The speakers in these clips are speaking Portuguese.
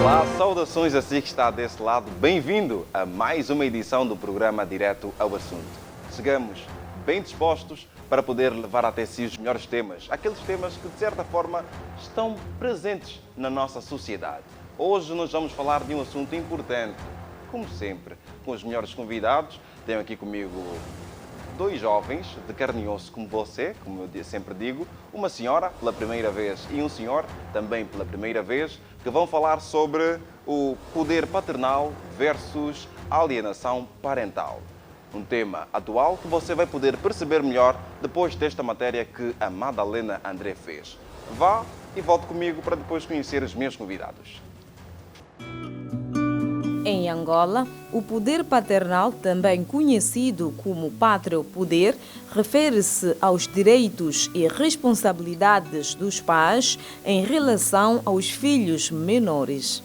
Olá, saudações a si que está desse lado. Bem-vindo a mais uma edição do programa Direto ao Assunto. Chegamos bem dispostos para poder levar até si os melhores temas, aqueles temas que, de certa forma, estão presentes na nossa sociedade. Hoje nós vamos falar de um assunto importante, como sempre, com os melhores convidados. Tenho aqui comigo dois jovens de carne e osso como você, como eu sempre digo, uma senhora pela primeira vez e um senhor também pela primeira vez, que vão falar sobre o poder paternal versus alienação parental. Um tema atual que você vai poder perceber melhor depois desta matéria que a Madalena André fez. Vá e volte comigo para depois conhecer os meus convidados. Em Angola, o poder paternal, também conhecido como pátrio poder, refere-se aos direitos e responsabilidades dos pais em relação aos filhos menores.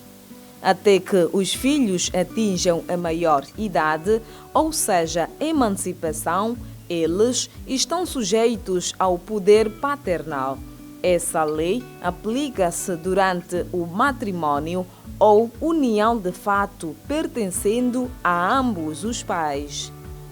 Até que os filhos atinjam a maior idade, ou seja, emancipação, eles estão sujeitos ao poder paternal. Essa lei aplica-se durante o matrimônio ou união de fato pertencendo a ambos os pais.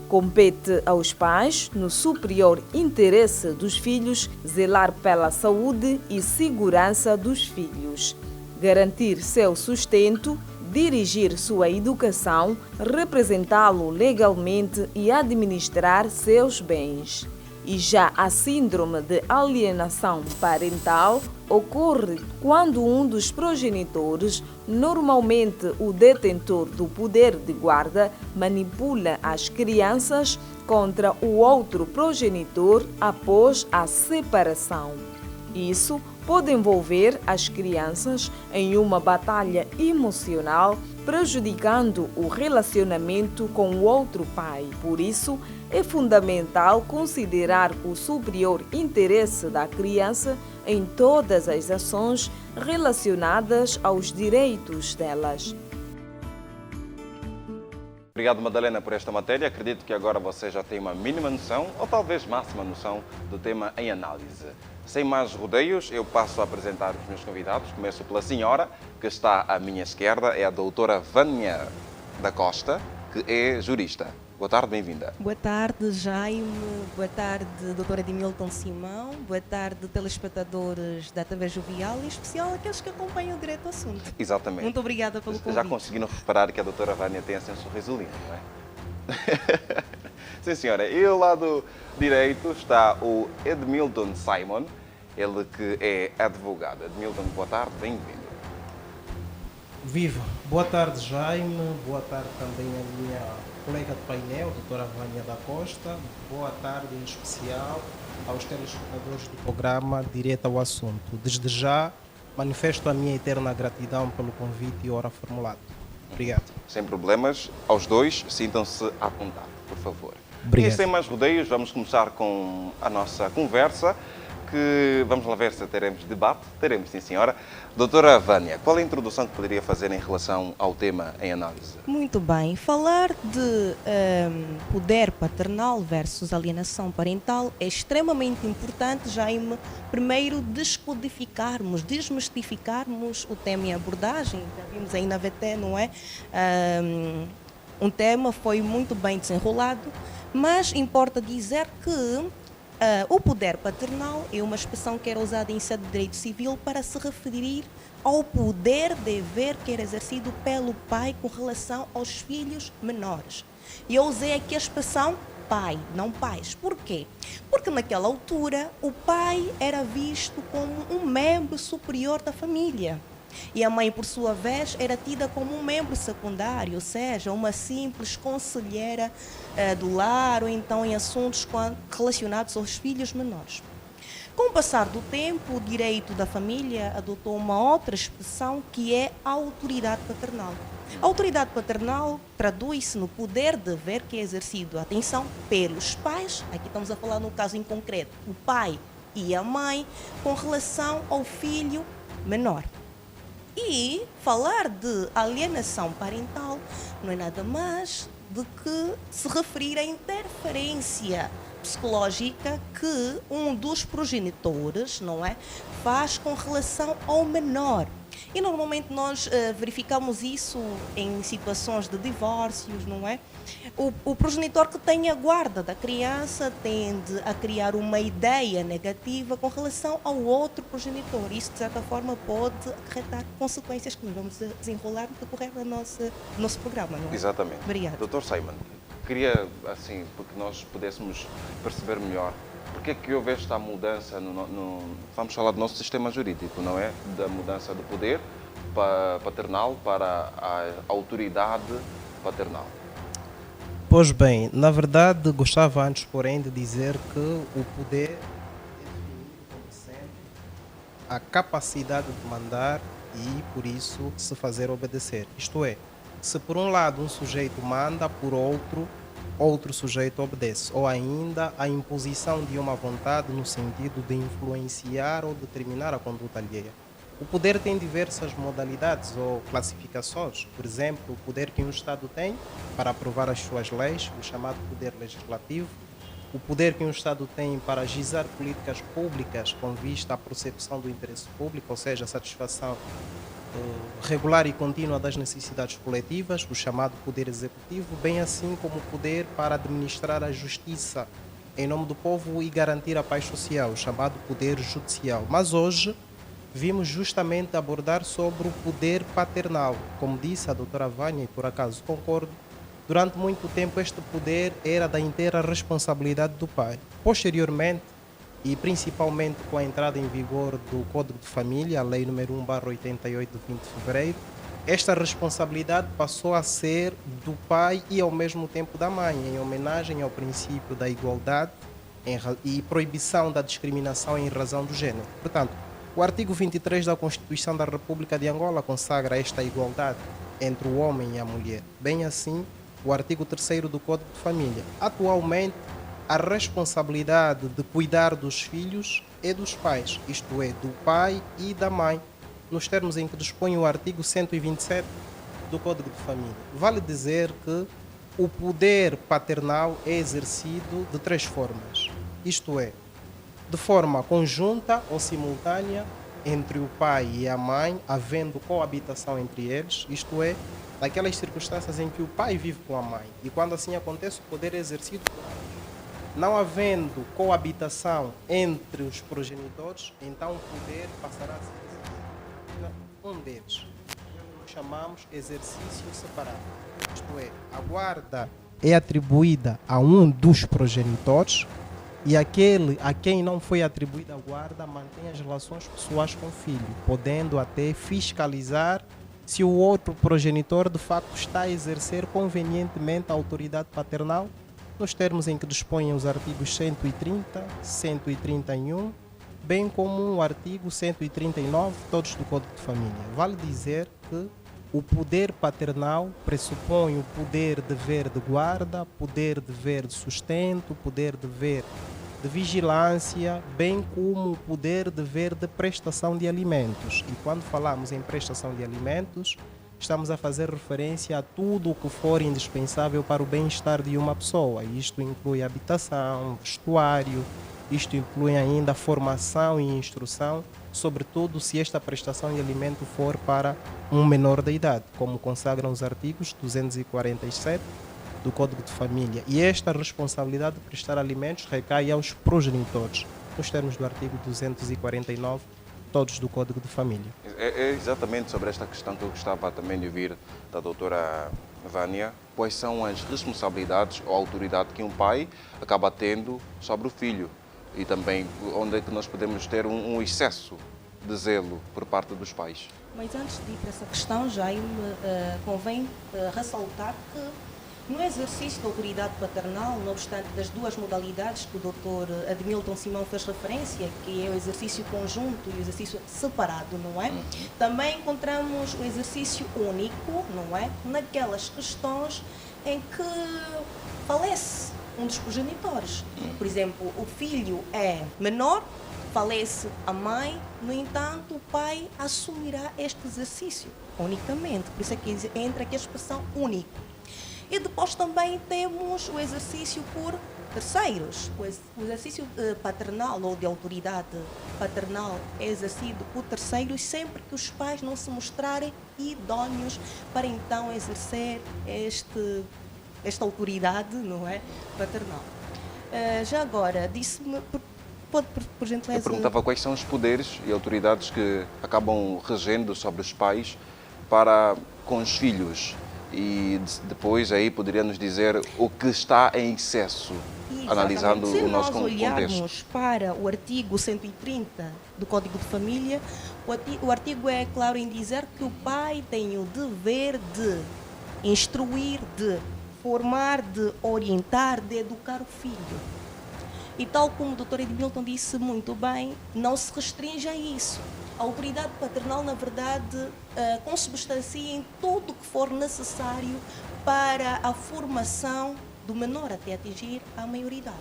Compete aos pais, no superior interesse dos filhos, zelar pela saúde e segurança dos filhos, garantir seu sustento, dirigir sua educação, representá-lo legalmente e administrar seus bens. E já a síndrome de alienação parental ocorre quando um dos progenitores, normalmente o detentor do poder de guarda, manipula as crianças contra o outro progenitor após a separação. Isso pode envolver as crianças em uma batalha emocional, prejudicando o relacionamento com o outro pai. Por isso, é fundamental considerar o superior interesse da criança em todas as ações relacionadas aos direitos delas. Obrigado, Madalena, por esta matéria. Acredito que agora você já tem uma mínima noção, ou talvez máxima noção, do tema em análise. Sem mais rodeios, eu passo a apresentar os meus convidados. Começo pela senhora, que está à minha esquerda, é a doutora Vânia da Costa, que é jurista. Boa tarde, bem-vinda. Boa tarde, Jaime. Boa tarde, doutora Edmilton Simão. Boa tarde, telespectadores da TV Jovial, em especial aqueles que acompanham o Direto ao Assunto. Exatamente. Muito obrigada pelo convite. Já conseguiram reparar que a doutora Vânia tem assim um sorriso lindo, não é? Sim, senhora. E ao lado direito está o Edmilton Simon, ele que é advogado. Edmilton, boa tarde, bem-vindo. Viva! Boa tarde, Jaime. Boa tarde também a minha colega de painel, doutora Vânia da Costa. Boa tarde em especial aos telespectadores do programa Direto ao Assunto. Desde já, manifesto a minha eterna gratidão pelo convite e hora formulado. Obrigado. Sem problemas, aos dois, sintam-se à vontade, por favor. Obrigado. E sem mais rodeios, vamos começar com a nossa conversa, que vamos lá ver se teremos debate. Teremos, sim, senhora. Doutora Vânia, qual é a introdução que poderia fazer em relação ao tema em análise? Muito bem. Falar de poder paternal versus alienação parental é extremamente importante, Jaime. Primeiro, descodificarmos, desmistificarmos o tema em abordagem. Já vimos aí na VT, não é? Um tema foi muito bem desenrolado, mas importa dizer que o poder paternal é uma expressão que era usada em sede de direito civil para se referir ao poder-dever que era exercido pelo pai com relação aos filhos menores. E eu usei aqui a expressão pai, não pais. Por quê? Porque naquela altura o pai era visto como um membro superior da família. E a mãe, por sua vez, era tida como um membro secundário, ou seja, uma simples conselheira do lar ou então em assuntos relacionados aos filhos menores. Com o passar do tempo, o direito da família adotou uma outra expressão que é a autoridade paternal. A autoridade paternal traduz-se no poder-dever que é exercido, atenção, pelos pais, aqui estamos a falar no caso em concreto, o pai e a mãe, com relação ao filho menor. E falar de alienação parental não é nada mais do que se referir à interferência psicológica que um dos progenitores, não é, faz com relação ao menor. E normalmente nós verificamos isso em situações de divórcios, não é? O progenitor que tem a guarda da criança tende a criar uma ideia negativa com relação ao outro progenitor. Isso, de certa forma, pode acarretar consequências que nós vamos desenrolar no decorrer do nosso programa, não é? Exatamente. Obrigada. Dr. Simon, queria, assim, porque nós pudéssemos perceber melhor porque é que houve esta mudança, vamos falar do nosso sistema jurídico, não é? Da mudança do poder paternal para a autoridade paternal. Pois bem, na verdade, gostava antes, porém, de dizer que o poder é definido como sendo a capacidade de mandar e, por isso, se fazer obedecer. Isto é, se por um lado um sujeito manda, por outro sujeito obedece, ou ainda a imposição de uma vontade no sentido de influenciar ou determinar a conduta alheia. O poder tem diversas modalidades ou classificações. Por exemplo, o poder que um Estado tem para aprovar as suas leis, o chamado poder legislativo. O poder que um Estado tem para ajuizar políticas públicas com vista à percepção do interesse público, ou seja, a satisfação regular e contínua das necessidades coletivas, o chamado poder executivo, bem assim como o poder para administrar a justiça em nome do povo e garantir a paz social, o chamado poder judicial. Mas hoje vimos justamente abordar sobre o poder paternal. Como disse a doutora Vânia, e por acaso concordo, durante muito tempo este poder era da inteira responsabilidade do pai. Posteriormente, e principalmente com a entrada em vigor do Código de Família, a Lei nº 1/88 de 20 de fevereiro, esta responsabilidade passou a ser do pai e ao mesmo tempo da mãe, em homenagem ao princípio da igualdade e proibição da discriminação em razão do gênero. Portanto, o artigo 23 da Constituição da República de Angola consagra esta igualdade entre o homem e a mulher. Bem assim, o artigo 3º do Código de Família. Atualmente, a responsabilidade de cuidar dos filhos é dos pais, isto é, do pai e da mãe, nos termos em que dispõe o artigo 127 do Código de Família. Vale dizer que o poder paternal é exercido de 3 formas, isto é, de forma conjunta ou simultânea entre o pai e a mãe, havendo coabitação entre eles, isto é, naquelas circunstâncias em que o pai vive com a mãe. E quando assim acontece, o poder é exercido por ambos. Não havendo coabitação entre os progenitores, então o poder passará a ser exercido um deles. Nós chamamos exercício separado. Isto é, a guarda é atribuída a um dos progenitores e aquele a quem não foi atribuída a guarda mantém as relações pessoais com o filho, podendo até fiscalizar se o outro progenitor de facto está a exercer convenientemente a autoridade paternal, nos termos em que dispõem os artigos 130, 131, bem como o artigo 139, todos do Código de Família. Vale dizer que o poder paternal pressupõe o poder-dever de guarda, poder-dever de sustento, poder-dever de vigilância, bem como o poder-dever de prestação de alimentos. E quando falamos em prestação de alimentos, estamos a fazer referência a tudo o que for indispensável para o bem-estar de uma pessoa. Isto inclui habitação, vestuário, isto inclui ainda formação e instrução, sobretudo se esta prestação de alimento for para um menor da idade, como consagram os artigos 247 do Código de Família. E esta responsabilidade de prestar alimentos recai aos progenitores, nos termos do artigo 249, todos do Código de Família. É exatamente sobre esta questão que eu gostava também de ouvir da doutora Vânia. Quais são as responsabilidades ou a autoridade que um pai acaba tendo sobre o filho? E também onde é que nós podemos ter um excesso de zelo por parte dos pais? Mas antes de ir para essa questão, Jaime, convém ressaltar que no exercício da autoridade paternal, não obstante das duas modalidades que o Dr. Admilton Simão fez referência, que é o exercício conjunto e o exercício separado, não é? Também encontramos o exercício único, não é? Naquelas questões em que falece um dos progenitores. Por exemplo, o filho é menor, falece a mãe, no entanto, o pai assumirá este exercício unicamente. Por isso é que entra aqui a expressão único. E depois também temos o exercício por terceiros. O exercício paternal ou de autoridade paternal é exercido por terceiros sempre que os pais não se mostrarem idóneos para então exercer esta autoridade, não é, paternal. Já agora, disse-me, pode por gentileza... Eu perguntava quais são os poderes e autoridades que acabam regendo sobre os pais para com os filhos. E depois aí poderia nos dizer o que está em excesso, analisando o nosso contexto. Se nós olharmos para o artigo 130 do Código de Família, o artigo é claro em dizer que o pai tem o dever de instruir, de formar, de orientar, de educar o filho. E tal como o Dr. Edmilton disse muito bem, não se restringe a isso. A autoridade paternal, na verdade, consubstancia em tudo o que for necessário para a formação do menor até atingir a maioridade.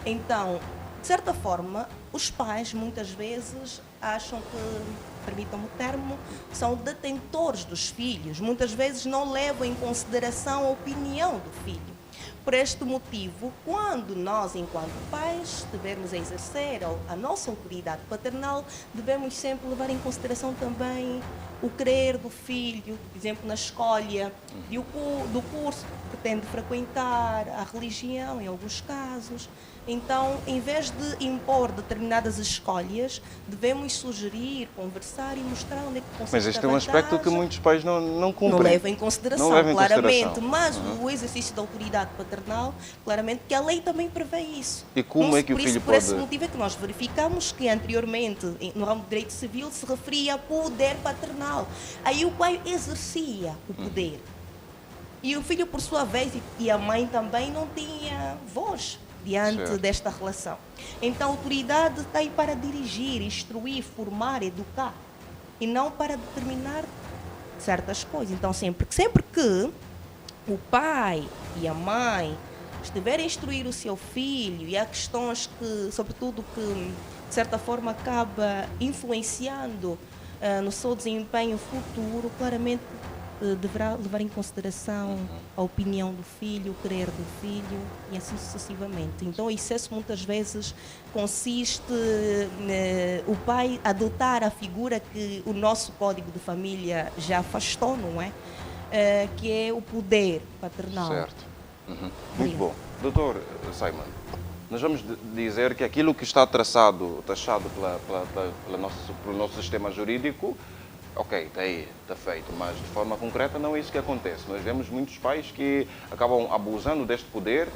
Então, de certa forma, os pais muitas vezes acham que, permitam-me o termo, são detentores dos filhos. Muitas vezes não levam em consideração a opinião do filho. Por este motivo, quando nós, enquanto pais, devemos exercer a nossa autoridade paternal, devemos sempre levar em consideração também o querer do filho, por exemplo, na escolha do curso que pretende frequentar, a religião, em alguns casos. Então, em vez de impor determinadas escolhas, devemos sugerir, conversar e mostrar onde é que consegue. Mas este é um aspecto que muitos pais não cumprem. Não levam em consideração, não levam em claramente. consideração. Mas o exercício da autoridade paternal, claramente, que a lei também prevê isso. E como é que o filho Por esse motivo é que nós verificamos que anteriormente, no ramo do direito civil, se referia a poder paternal. Aí o pai exercia o poder. E o filho, por sua vez, e a mãe também, não tinha voz diante desta relação. Então, a autoridade está aí para dirigir, instruir, formar, educar, e não para determinar certas coisas. Então, sempre que o pai e a mãe estiverem a instruir o seu filho, e há questões que, sobretudo, que de certa forma acaba influenciando no seu desempenho futuro, claramente deverá levar em consideração a opinião do filho, o querer do filho e assim sucessivamente. Então, o excesso muitas vezes consiste o pai adotar a figura que o nosso Código de Família já afastou, não é? Que é o poder paternal. Certo. Muito bom. Doutor Simon, nós vamos dizer que aquilo que está taxado pelo nosso sistema jurídico, ok, está aí, está feito, mas de forma concreta não é isso que acontece. Nós vemos muitos pais que acabam abusando deste poder.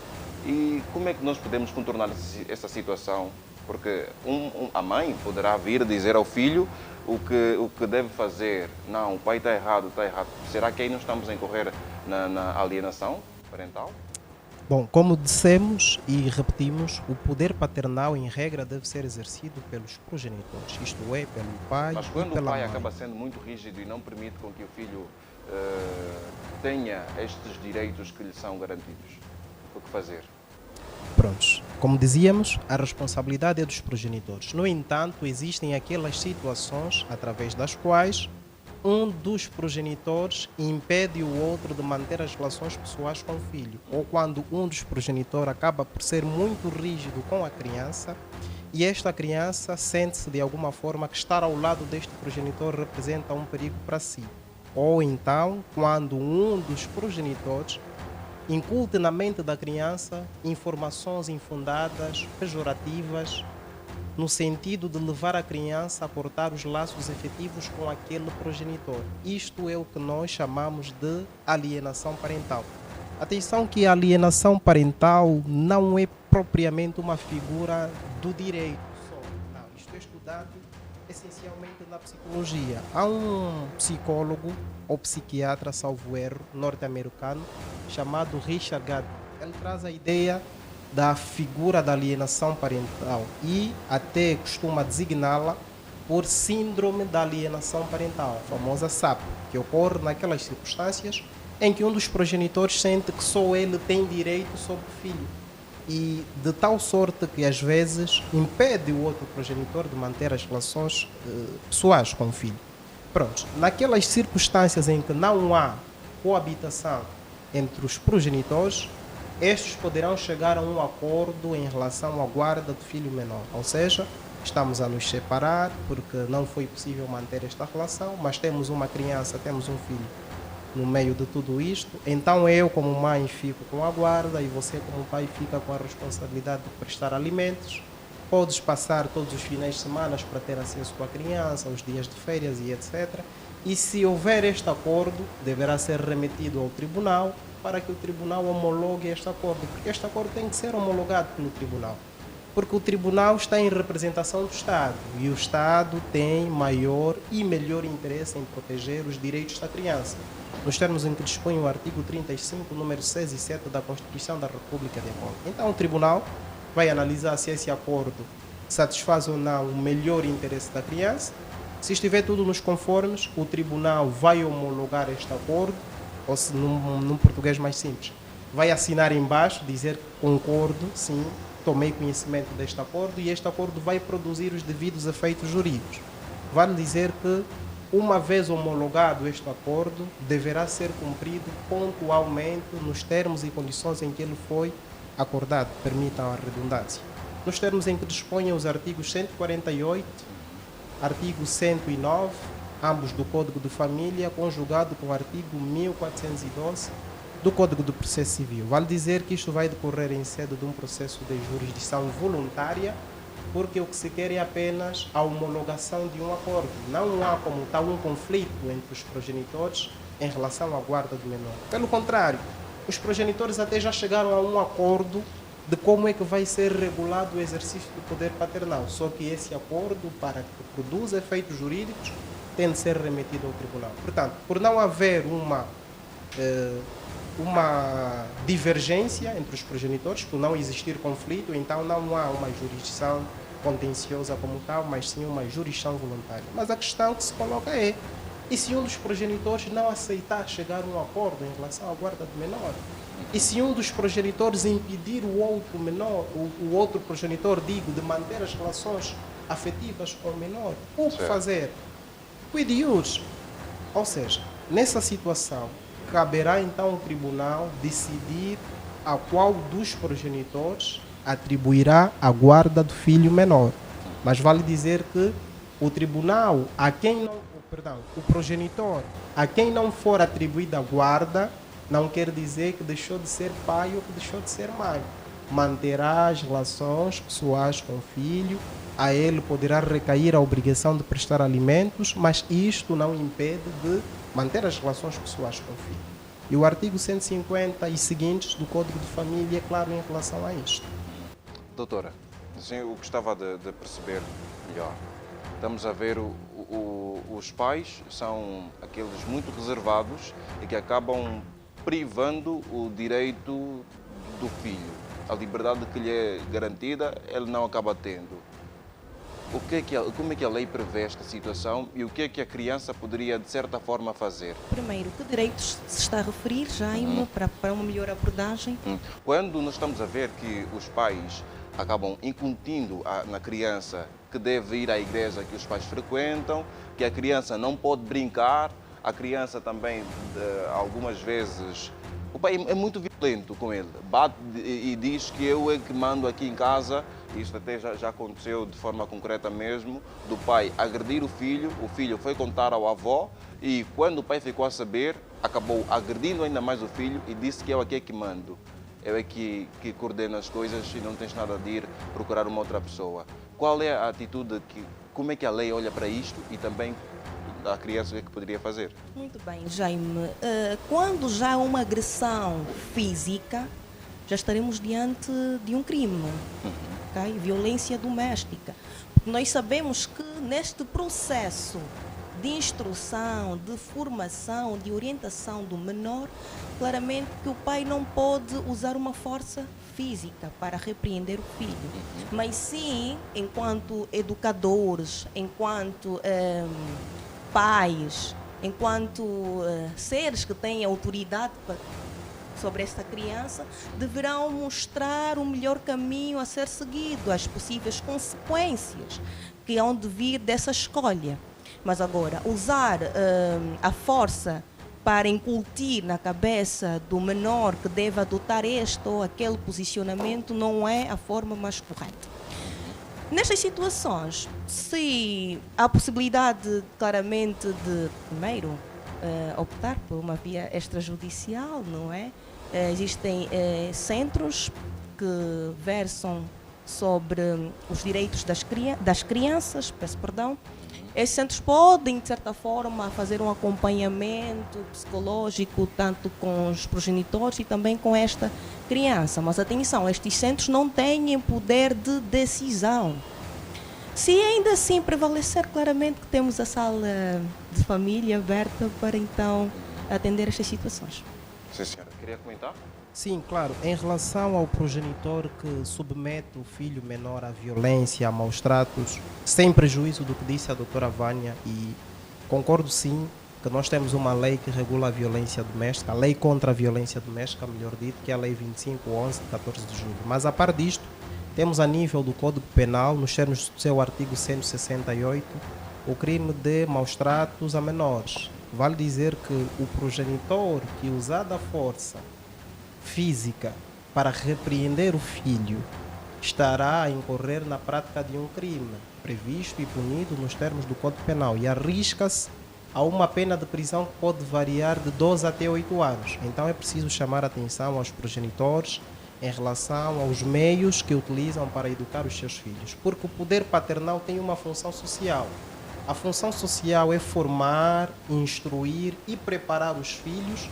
E como é que nós podemos contornar essa situação? Porque a mãe poderá vir dizer ao filho o que deve fazer. Não, o pai está errado, está errado. Será que aí não estamos a incorrer na alienação parental? Bom, como dissemos e repetimos, o poder paternal, em regra, deve ser exercido pelos progenitores, isto é, pelo pai e pela mãe. Mas quando o pai acaba sendo muito rígido e não permite com que o filho tenha estes direitos que lhe são garantidos, o que fazer? Prontos, como dizíamos, a responsabilidade é dos progenitores. No entanto, existem aquelas situações através das quais um dos progenitores impede o outro de manter as relações pessoais com o filho, ou quando um dos progenitores acaba por ser muito rígido com a criança e esta criança sente-se de alguma forma que estar ao lado deste progenitor representa um perigo para si. Ou então, quando um dos progenitores inculte na mente da criança informações infundadas, pejorativas, no sentido de levar a criança a cortar os laços efetivos com aquele progenitor. Isto é o que nós chamamos de alienação parental. Atenção que a alienação parental não é propriamente uma figura do direito só. Não, isto é estudado essencialmente na psicologia. Há um psicólogo ou psiquiatra, salvo erro, norte-americano, chamado Richard Gardner. Ele traz a ideia da figura da alienação parental e até costuma designá-la por síndrome da alienação parental, a famosa SAP, que ocorre naquelas circunstâncias em que um dos progenitores sente que só ele tem direito sobre o filho e de tal sorte que às vezes impede o outro progenitor de manter as relações pessoais com o filho. Pronto, naquelas circunstâncias em que não há coabitação entre os progenitores, estes poderão chegar a um acordo em relação à guarda do filho menor. Ou seja, estamos a nos separar porque não foi possível manter esta relação, mas temos uma criança, temos um filho no meio de tudo isto. Então eu, como mãe, fico com a guarda e você, como pai, fica com a responsabilidade de prestar alimentos. Podes passar todos os finais de semana para ter acesso com a criança, os dias de férias e etc. E se houver este acordo, deverá ser remetido ao tribunal para que o tribunal homologue este acordo, porque este acordo tem que ser homologado pelo tribunal. Porque o tribunal está em representação do Estado e o Estado tem maior e melhor interesse em proteger os direitos da criança, nos termos em que dispõe o artigo 35, número 6 e 7 da Constituição da República de Angola. Então o tribunal vai analisar se esse acordo satisfaz ou não o melhor interesse da criança. Se estiver tudo nos conformes, o tribunal vai homologar este acordo, ou se num português mais simples, vai assinar embaixo, dizer concordo, sim, tomei conhecimento deste acordo, e este acordo vai produzir os devidos efeitos jurídicos. Vale dizer que, uma vez homologado este acordo, deverá ser cumprido pontualmente nos termos e condições em que ele foi acordado, permitam a redundância. Nos termos em que dispõem os artigos 148, artigo 109, ambos do Código de Família, conjugado com o artigo 1412 do Código do Processo Civil. Vale dizer que isto vai decorrer em sede de um processo de jurisdição voluntária, porque o que se quer é apenas a homologação de um acordo. Não há como tal um conflito entre os progenitores em relação à guarda do menor. Pelo contrário, os progenitores até já chegaram a um acordo de como é que vai ser regulado o exercício do poder paternal. Só que esse acordo, para que produza efeitos jurídicos, tem de ser remetido ao tribunal. Portanto, por não haver uma divergência entre os progenitores, por não existir conflito, então não há uma jurisdição contenciosa como tal, mas sim uma jurisdição voluntária. Mas a questão que se coloca é: e se um dos progenitores não aceitar chegar a um acordo em relação à guarda do menor? E se um dos progenitores impedir o outro menor, o outro progenitor, digo, de manter as relações afetivas com o menor? O que fazer? Quid ius? Ou seja, nessa situação, caberá então ao tribunal decidir a qual dos progenitores atribuirá a guarda do filho menor. Mas vale dizer que o tribunal, o progenitor, a quem não for atribuída a guarda, não quer dizer que deixou de ser pai ou que deixou de ser mãe. Manterá as relações pessoais com o filho, a ele poderá recair a obrigação de prestar alimentos, mas isto não impede de manter as relações pessoais com o filho. E o artigo 150 e seguintes do Código de Família é claro em relação a isto. Doutora, assim, eu gostava de perceber melhor. Estamos a ver os pais são aqueles muito reservados e que acabam privando o direito do filho. A liberdade que lhe é garantida, ele não acaba tendo. Como é que a lei prevê esta situação e o que é que a criança poderia, de certa forma, fazer? Primeiro, que direitos se está a referir, Jaime, para uma melhor abordagem? Quando nós estamos a ver que os pais acabam incutindo na criança que deve ir à igreja que os pais frequentam, que a criança não pode brincar, a criança também, algumas vezes, o pai é muito violento com ele, bate e diz que eu é que mando aqui em casa. Isto até já aconteceu de forma concreta mesmo, do pai agredir o filho foi contar ao avó e quando o pai ficou a saber, acabou agredindo ainda mais o filho e disse que eu aqui é que mando. Eu é que coordeno as coisas e não tens nada de ir procurar uma outra pessoa. Qual é a atitude, como é que a lei olha para isto e também a criança o que poderia fazer? Muito bem, Jaime. Quando já há uma agressão física, já estaremos diante de um crime, okay? Violência doméstica. Porque nós sabemos que neste processo de instrução, de formação, de orientação do menor, claramente que o pai não pode usar uma força física para repreender o filho, mas sim, enquanto educadores, enquanto pais, enquanto seres que têm autoridade sobre esta criança, deverão mostrar o melhor caminho a ser seguido, as possíveis consequências que hão de vir dessa escolha. Mas agora, usar a força para incutir na cabeça do menor que deve adotar este ou aquele posicionamento não é a forma mais correta. Nestas situações, se há possibilidade claramente de, primeiro, optar por uma via extrajudicial, não é? Existem centros que versam sobre os direitos das crianças, peço perdão. Esses centros podem, de certa forma, fazer um acompanhamento psicológico, tanto com os progenitores e também com esta criança. Mas atenção, estes centros não têm poder de decisão. Se ainda assim prevalecer, claramente que temos a sala de família aberta para então atender estas situações. Sim, senhora. Queria comentar? Sim, claro. Em relação ao progenitor que submete o filho menor à violência, a maus tratos, sem prejuízo do que disse a doutora Vânia, e concordo sim que nós temos uma lei que regula a violência doméstica, a lei contra a violência doméstica, melhor dito, que é a lei 2511 de 14 de julho. Mas a par disto, temos a nível do Código Penal, nos termos do seu artigo 168, o crime de maus tratos a menores. Vale dizer que o progenitor que usar da força física para repreender o filho estará a incorrer na prática de um crime previsto e punido nos termos do Código Penal e arrisca-se a uma pena de prisão que pode variar de 12 até 8 anos. Então é preciso chamar a atenção aos progenitores em relação aos meios que utilizam para educar os seus filhos, porque o poder paternal tem uma função social. A função social é formar, instruir e preparar os filhos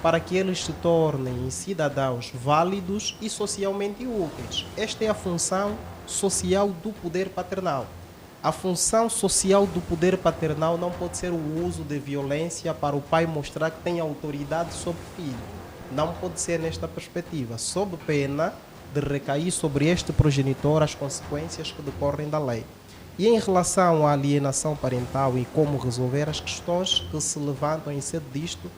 para que eles se tornem cidadãos válidos e socialmente úteis. Esta é a função social do poder paternal. A função social do poder paternal não pode ser o uso de violência para o pai mostrar que tem autoridade sobre o filho. Não pode ser nesta perspectiva, sob pena de recair sobre este progenitor as consequências que decorrem da lei. E em relação à alienação parental e como resolver, as questões que se levantam em sede disto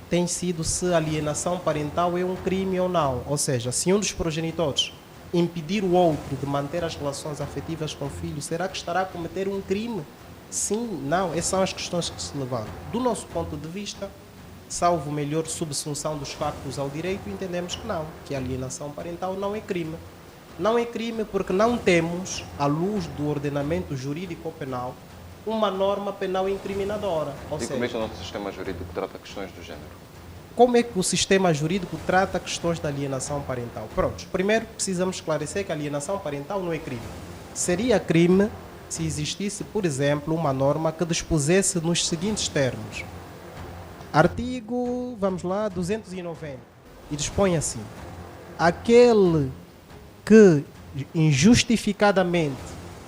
tem sido se a alienação parental é um crime ou não. Ou seja, se um dos progenitores impedir o outro de manter as relações afetivas com o filho, será que estará a cometer um crime? Sim, não. Essas são as questões que se levantam. Do nosso ponto de vista, salvo melhor subsunção dos factos ao direito, entendemos que não, que a alienação parental não é crime. Não é crime porque não temos, à luz do ordenamento jurídico penal, uma norma penal incriminadora. Ou seja, como é que o nosso sistema jurídico trata questões do género? Como é que o sistema jurídico trata questões da alienação parental? Pronto, primeiro precisamos esclarecer que a alienação parental não é crime. Seria crime se existisse, por exemplo, uma norma que dispusesse nos seguintes termos. Artigo, 290, e dispõe assim: aquele que injustificadamente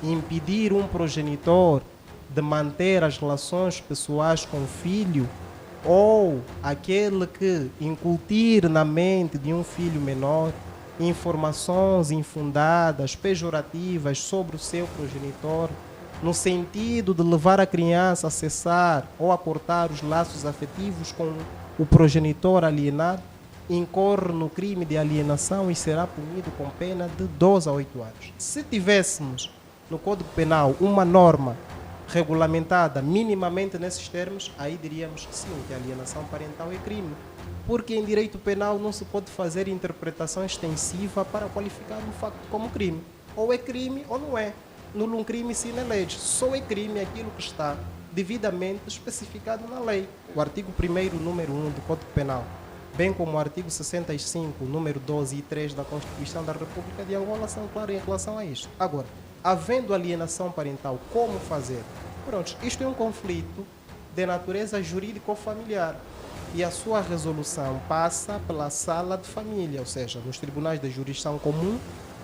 impedir um progenitor de manter as relações pessoais com o filho, ou aquele que incutir na mente de um filho menor informações infundadas, pejorativas sobre o seu progenitor, no sentido de levar a criança a cessar ou a cortar os laços afetivos com o progenitor alienado, incorre no crime de alienação e será punido com pena de 12 a 8 anos. Se tivéssemos no Código Penal uma norma regulamentada minimamente nesses termos, aí diríamos que sim, que a alienação parental é crime. Porque em direito penal não se pode fazer interpretação extensiva para qualificar um facto como crime. Ou é crime ou não é. Nullum crime sine lege. Só é crime aquilo que está devidamente especificado na lei. O artigo 1º, número 1 do Código Penal, bem como o artigo 65, número 12 e 3 da Constituição da República de Angola são claros em relação a isto. Agora, havendo alienação parental, como fazer? Pronto, isto é um conflito de natureza jurídico-familiar e a sua resolução passa pela sala de família, ou seja, nos tribunais de jurisdição comum,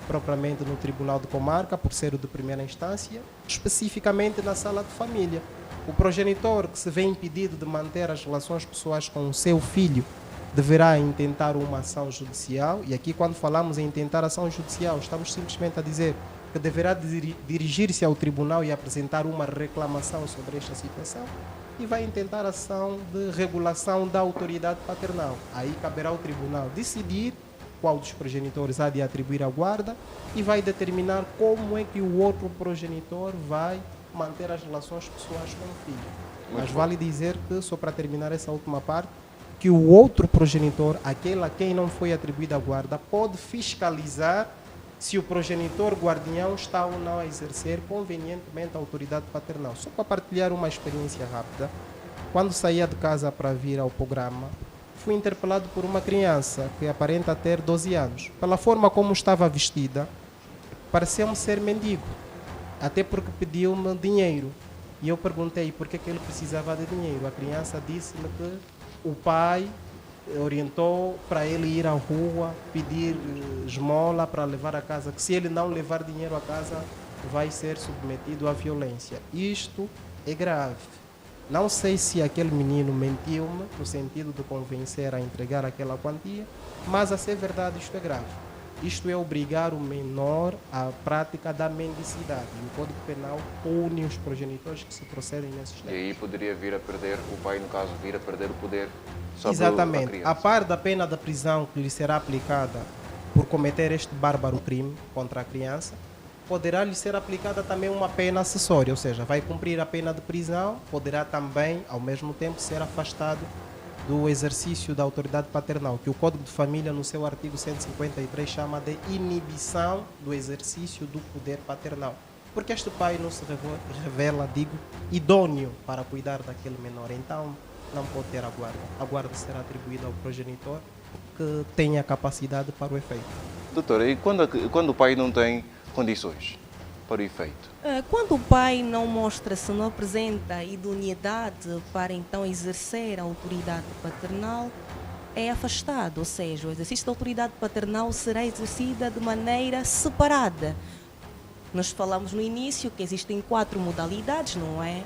propriamente no Tribunal de Comarca, por ser o de primeira instância, especificamente na sala de família. O progenitor que se vê impedido de manter as relações pessoais com o seu filho deverá intentar uma ação judicial, e aqui quando falamos em intentar ação judicial, estamos simplesmente a dizer que deverá dirigir-se ao tribunal e apresentar uma reclamação sobre esta situação e vai intentar ação de regulação da autoridade paternal. Aí caberá ao tribunal decidir qual dos progenitores há de atribuir a guarda e vai determinar como é que o outro progenitor vai manter as relações pessoais com o filho. Mas vale dizer que, só para terminar essa última parte, que o outro progenitor, aquele a quem não foi atribuída a guarda, pode fiscalizar se o progenitor guardião está ou não a exercer convenientemente a autoridade paternal. Só para partilhar uma experiência rápida, quando saía de casa para vir ao programa, fui interpelado por uma criança que aparenta ter 12 anos. Pela forma como estava vestida, parecia-me ser mendigo, até porque pediu-me dinheiro. E eu perguntei por que ele precisava de dinheiro. A criança disse-me que o pai orientou para ele ir à rua, pedir esmola para levar a casa, que se ele não levar dinheiro a casa, vai ser submetido à violência. Isto é grave. Não sei se aquele menino mentiu-me, no sentido de convencer a entregar aquela quantia, mas a ser verdade isto é grave. Isto é obrigar o menor à prática da mendicidade. E o Código Penal pune os progenitores que se procedem nesses termos. E aí poderia vir a perder, o pai no caso, vir a perder o poder sobre Exatamente. a criança. A par da pena da prisão que lhe será aplicada por cometer este bárbaro crime contra a criança, poderá lhe ser aplicada também uma pena acessória, ou seja, vai cumprir a pena de prisão, poderá também, ao mesmo tempo, ser afastado do exercício da autoridade paternal, que o Código de Família, no seu artigo 153, chama de inibição do exercício do poder paternal. Porque este pai não se revela, idôneo para cuidar daquele menor. Então, não pode ter a guarda. A guarda será atribuída ao progenitor que tenha capacidade para o efeito. Doutora, e quando o pai não tem condições para o efeito? Quando o pai não mostra-se, não apresenta idoneidade para então exercer a autoridade paternal, é afastado, ou seja, o exercício da autoridade paternal será exercida de maneira separada. Nós falamos no início que existem 4 modalidades, não é?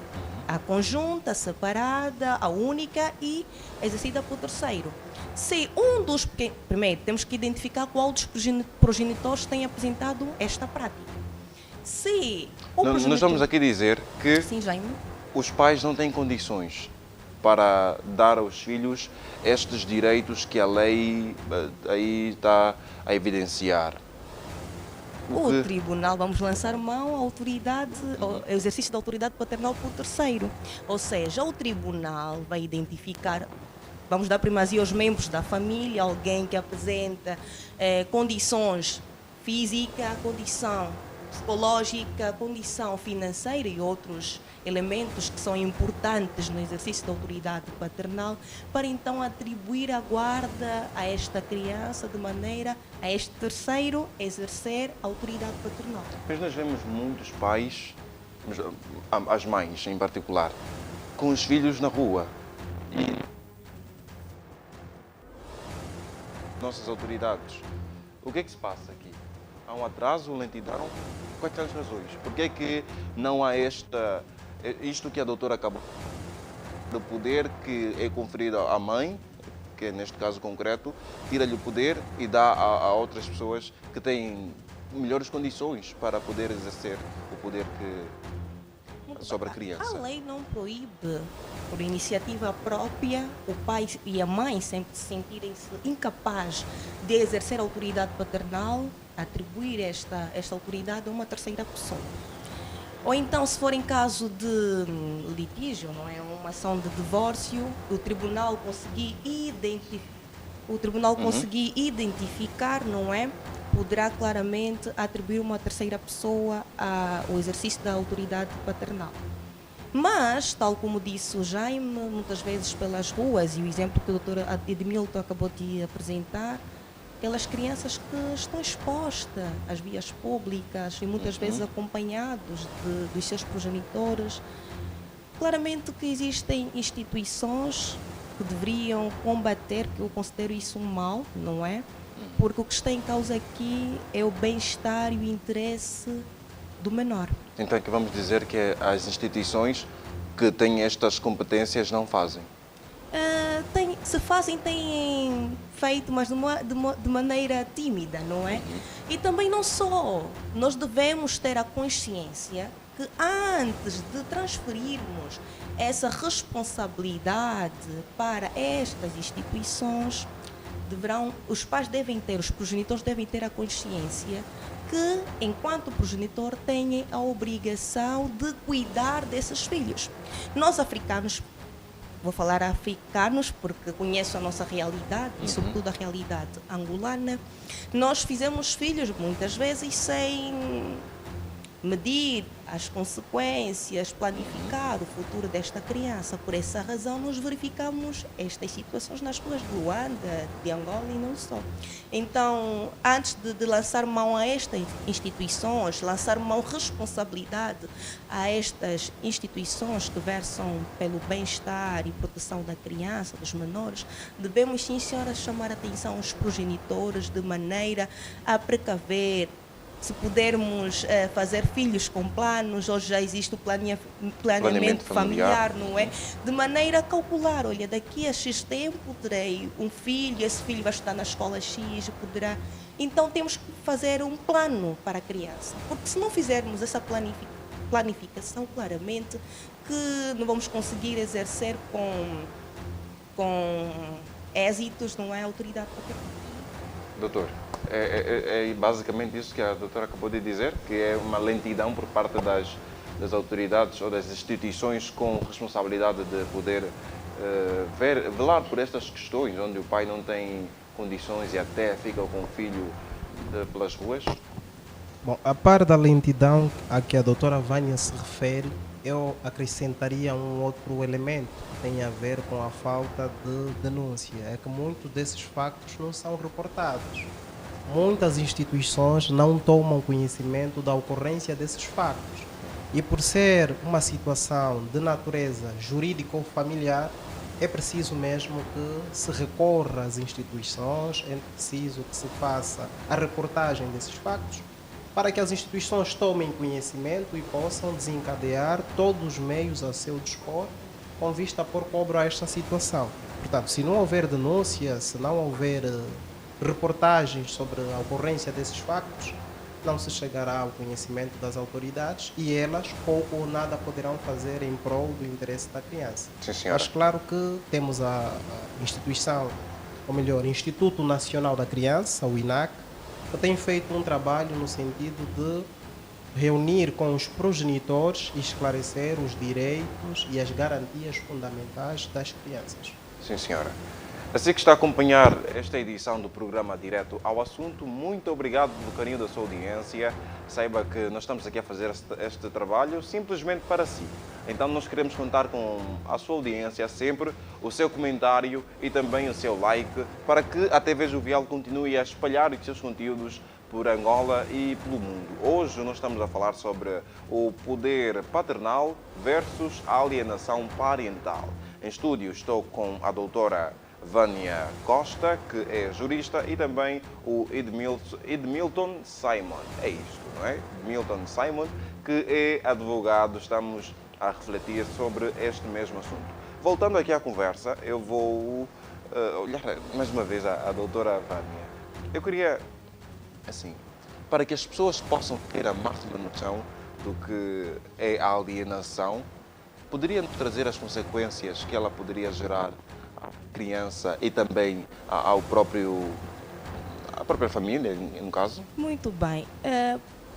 A conjunta, a separada, a única e exercida por terceiro. Se um dos... Primeiro, temos que identificar qual dos progenitores tem apresentado esta prática. Se o Nós estamos aqui a dizer que Sim, Jaime. os pais não têm condições para dar aos filhos estes direitos que a lei aí está a evidenciar. O tribunal, vamos lançar mão à autoridade, ao exercício da autoridade paternal por terceiro. Ou seja, o tribunal vai identificar, vamos dar primazia aos membros da família, alguém que apresenta condições física, condição psicológica, condição financeira e outros elementos que são importantes no exercício da autoridade paternal, para então atribuir a guarda a esta criança de maneira a este terceiro exercer a autoridade paternal. Mas nós vemos muitos pais, as mães em particular, com os filhos na rua. E nossas autoridades, o que é que se passa aqui? Há um atraso, lentidão? Quais são as razões? Por que é que não há isto que a doutora acabou do poder que é conferido à mãe, que neste caso concreto, tira-lhe o poder e dá a outras pessoas que têm melhores condições para poder exercer o poder sobre a criança? A lei não proíbe, por iniciativa própria, o pai e a mãe sempre sentirem-se incapazes de exercer a autoridade paternal, atribuir esta autoridade a uma terceira pessoa. Ou então, se for em caso de litígio, não é, uma ação de divórcio, o tribunal conseguir identificar, não é, poderá claramente atribuir uma terceira pessoa ao exercício da autoridade paternal. Mas, tal como disse o Jaime, muitas vezes pelas ruas, e o exemplo que o Dr. Edmilton acabou de apresentar, aquelas crianças que estão expostas às vias públicas e muitas vezes acompanhados dos seus progenitores. Claramente que existem instituições que deveriam combater, que eu considero isso um mal, não é? Porque o que está em causa aqui é o bem-estar e o interesse do menor. Então, que vamos dizer que as instituições que têm estas competências não fazem? Se fazem, têm feito, mas de maneira tímida, não é? E também não só. Nós devemos ter a consciência que antes de transferirmos essa responsabilidade para estas instituições, os pais devem ter, os progenitores devem ter a consciência que, enquanto progenitor, têm a obrigação de cuidar desses filhos. Nós, africanos, vou falar africanos porque conheço a nossa realidade e sobretudo a realidade angolana, nós fizemos filhos muitas vezes sem medir as consequências, planificar o futuro desta criança. Por essa razão, nós verificamos estas situações nas ruas de Luanda, de Angola e não só. Então, antes de lançar mão a estas instituições, lançar mão responsabilidade a estas instituições que versam pelo bem-estar e proteção da criança, dos menores, devemos, sim, senhora, chamar a atenção aos progenitores de maneira a precaver. Se pudermos fazer filhos com planos, hoje já existe o planeamento familiar, não é? De maneira a calcular, olha, daqui a X tempo terei um filho, esse filho vai estudar na escola X, poderá... Então temos que fazer um plano para a criança, porque se não fizermos essa planificação, claramente, que não vamos conseguir exercer com êxitos, não é? A autoridade paternal. Doutor, é basicamente isso que a doutora acabou de dizer, que é uma lentidão por parte das autoridades ou das instituições com responsabilidade de poder velar por estas questões, onde o pai não tem condições e até fica com o filho pelas ruas? Bom, a par da lentidão a que a doutora Vânia se refere, eu acrescentaria um outro elemento que tem a ver com a falta de denúncia. É que muitos desses factos não são reportados. Muitas instituições não tomam conhecimento da ocorrência desses factos. E por ser uma situação de natureza jurídica ou familiar, é preciso mesmo que se recorra às instituições, é preciso que se faça a reportagem desses factos, para que as instituições tomem conhecimento e possam desencadear todos os meios a seu dispor com vista a pôr cobro a esta situação. Portanto, se não houver denúncia, se não houver reportagens sobre a ocorrência desses factos, não se chegará ao conhecimento das autoridades e elas pouco ou nada poderão fazer em prol do interesse da criança. Sim, senhora. Mas claro que temos a instituição, ou melhor, Instituto Nacional da Criança, o INAC, que tem feito um trabalho no sentido de reunir com os progenitores e esclarecer os direitos e as garantias fundamentais das crianças. Sim, senhora. Assim que está a acompanhar esta edição do programa Direto ao Assunto, muito obrigado pelo carinho da sua audiência. Saiba que nós estamos aqui a fazer este trabalho simplesmente para si. Então nós queremos contar com a sua audiência sempre, o seu comentário e também o seu like, para que a TV Jovial continue a espalhar os seus conteúdos por Angola e pelo mundo. Hoje nós estamos a falar sobre o poder paternal versus a alienação parental. Em estúdio estou com a doutora Vânia Costa, que é jurista, e também o Edmilton Simon. É isto, não é? Edmilton Simon, que é advogado. Estamos a refletir sobre este mesmo assunto. Voltando aqui à conversa, eu vou olhar mais uma vez à doutora Vânia. Eu queria, assim, para que as pessoas possam ter a máxima noção do que é a alienação, poderia-nos trazer as consequências que ela poderia gerar à criança e também à própria família, no caso? Muito bem.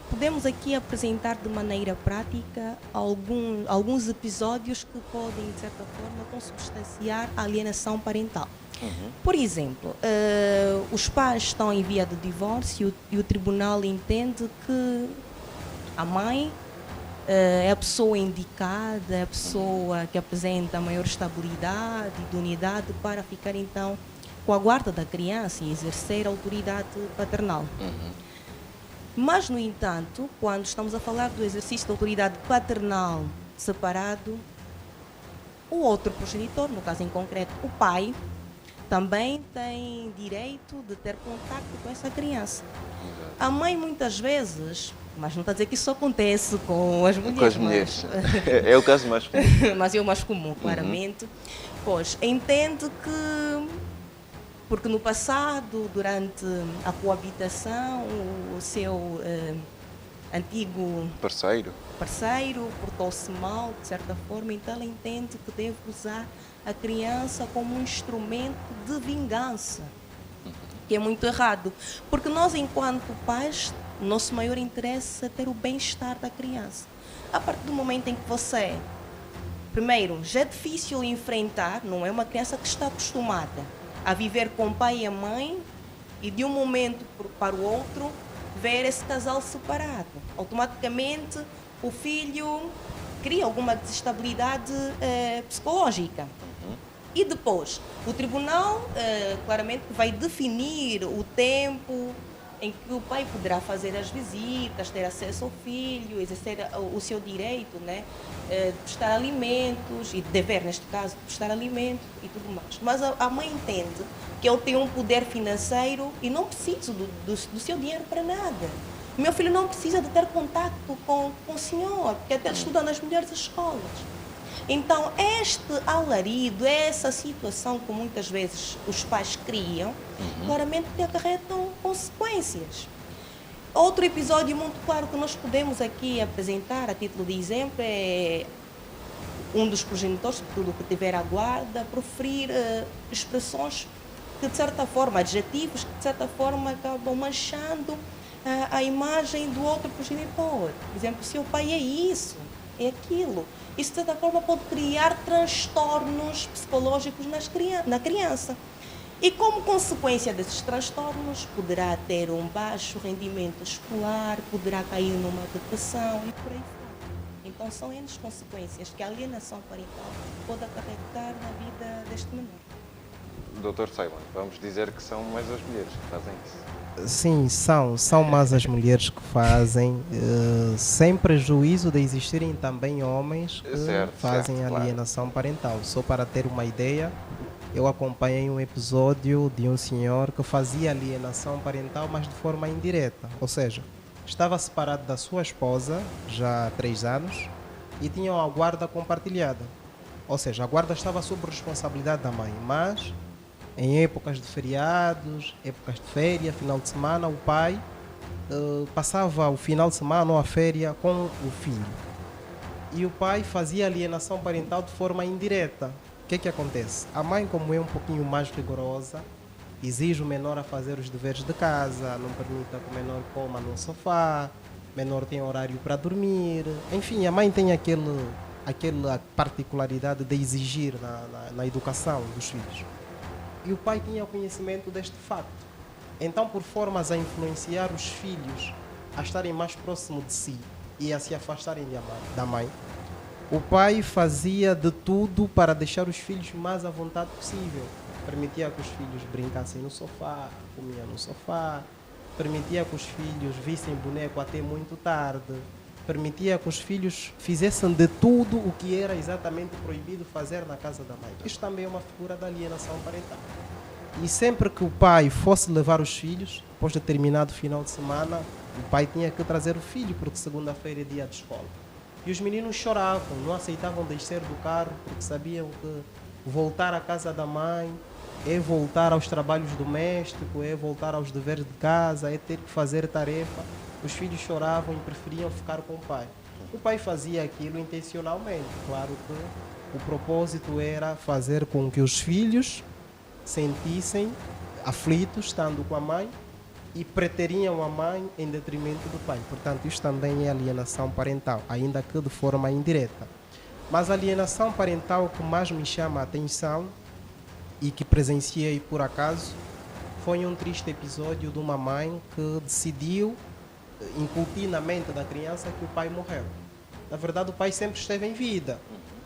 Podemos aqui apresentar de maneira prática alguns episódios que podem, de certa forma, consubstanciar a alienação parental. Por exemplo, os pais estão em via de divórcio e o tribunal entende que a mãe é a pessoa indicada, é a pessoa que apresenta maior estabilidade e idoneidade para ficar então com a guarda da criança e exercer a autoridade paternal. Mas, no entanto, quando estamos a falar do exercício da autoridade paternal separado, o outro progenitor, no caso em concreto o pai, também tem direito de ter contato com essa criança. A mãe muitas vezes, mas não está a dizer que isso acontece com as mulheres. Com as mulheres. É o caso mais comum. Mas é o mais comum, claramente. Pois, entende que, porque no passado, durante a coabitação, o seu antigo parceiro portou-se mal, de certa forma, então ela entende que deve usar a criança como um instrumento de vingança, que é muito errado, porque nós, enquanto pais, nosso maior interesse é ter o bem-estar da criança. A partir do momento em que você primeiro, já é difícil enfrentar, não é uma criança que está acostumada a viver com o pai e a mãe e de um momento para o outro ver esse casal separado. Automaticamente o filho cria alguma desestabilidade psicológica. E depois, o tribunal claramente vai definir o tempo em que o pai poderá fazer as visitas, ter acesso ao filho, exercer o seu direito, né, de prestar alimentos, e dever, neste caso, de prestar alimentos e tudo mais. Mas a mãe entende que ele tem um poder financeiro e não precisa do seu dinheiro para nada. Meu filho não precisa de ter contato com o senhor, porque até ele estuda nas melhores escolas. Então, este alarido, essa situação que muitas vezes os pais criam, claramente que acarretam consequências. Outro episódio muito claro que nós podemos aqui apresentar, a título de exemplo, é um dos progenitores, sobretudo que tiver a guarda, proferir expressões que, de certa forma, adjetivos que, de certa forma, acabam manchando a imagem do outro progenitor. Por exemplo, se o pai é isso, é aquilo. Isso, de certa forma, pode criar transtornos psicológicos na criança. E, como consequência desses transtornos, poderá ter um baixo rendimento escolar, poderá cair numa depressão e por aí fora. Então, são N consequências que a alienação parental pode acarretar na vida deste menor. Dr. Simon, vamos dizer que são mais as mulheres que fazem isso. Sim, são mais as mulheres que fazem, sem prejuízo de existirem também homens que fazem alienação parental. Só para ter uma ideia, eu acompanhei um episódio de um senhor que fazia alienação parental, mas de forma indireta. Ou seja, estava separado da sua esposa já há 3 anos e tinham a guarda compartilhada. Ou seja, a guarda estava sob responsabilidade da mãe, mas em épocas de feriados, épocas de férias, final de semana, o pai passava o final de semana ou a férias com o filho. E o pai fazia alienação parental de forma indireta. O que acontece? A mãe, como é um pouquinho mais rigorosa, exige o menor a fazer os deveres de casa, não permita que o menor coma no sofá, o menor tem horário para dormir. Enfim, a mãe tem aquela particularidade de exigir na educação dos filhos. E o pai tinha conhecimento deste facto. Então, por formas a influenciar os filhos a estarem mais próximos de si e a se afastarem da mãe, o pai fazia de tudo para deixar os filhos mais à vontade possível. Permitia que os filhos brincassem no sofá, comiam no sofá, permitia que os filhos vissem boneco até muito tarde, permitia que os filhos fizessem de tudo o que era exatamente proibido fazer na casa da mãe. Isto também é uma figura da alienação parental. E sempre que o pai fosse levar os filhos, depois de determinado final de semana, o pai tinha que trazer o filho, porque segunda-feira é dia de escola. E os meninos choravam, não aceitavam descer do carro, porque sabiam que voltar à casa da mãe é voltar aos trabalhos domésticos, é voltar aos deveres de casa, é ter que fazer tarefa. Os filhos choravam e preferiam ficar com o pai. O pai fazia aquilo intencionalmente. Claro que o propósito era fazer com que os filhos sentissem aflitos estando com a mãe e preteriam a mãe em detrimento do pai. Portanto, isto também é alienação parental, ainda que de forma indireta. Mas a alienação parental que mais me chama a atenção e que presenciei por acaso foi um triste episódio de uma mãe que decidiu incutir na mente da criança que o pai morreu. Na verdade, o pai sempre esteve em vida,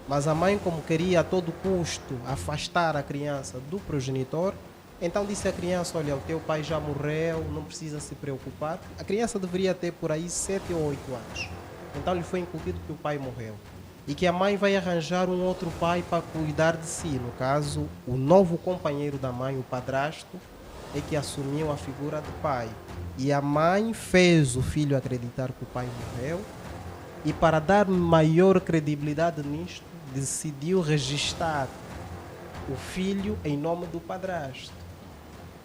mas a mãe, como queria a todo custo afastar a criança do progenitor, então disse à criança: olha, o teu pai já morreu, não precisa se preocupar. A criança deveria ter por aí 7 ou 8 anos. Então lhe foi incutido que o pai morreu e que a mãe vai arranjar um outro pai para cuidar de si. No caso, o novo companheiro da mãe, o padrasto, é que assumiu a figura de pai. E a mãe fez o filho acreditar que o pai morreu e, para dar maior credibilidade nisto, decidiu registrar o filho em nome do padrasto.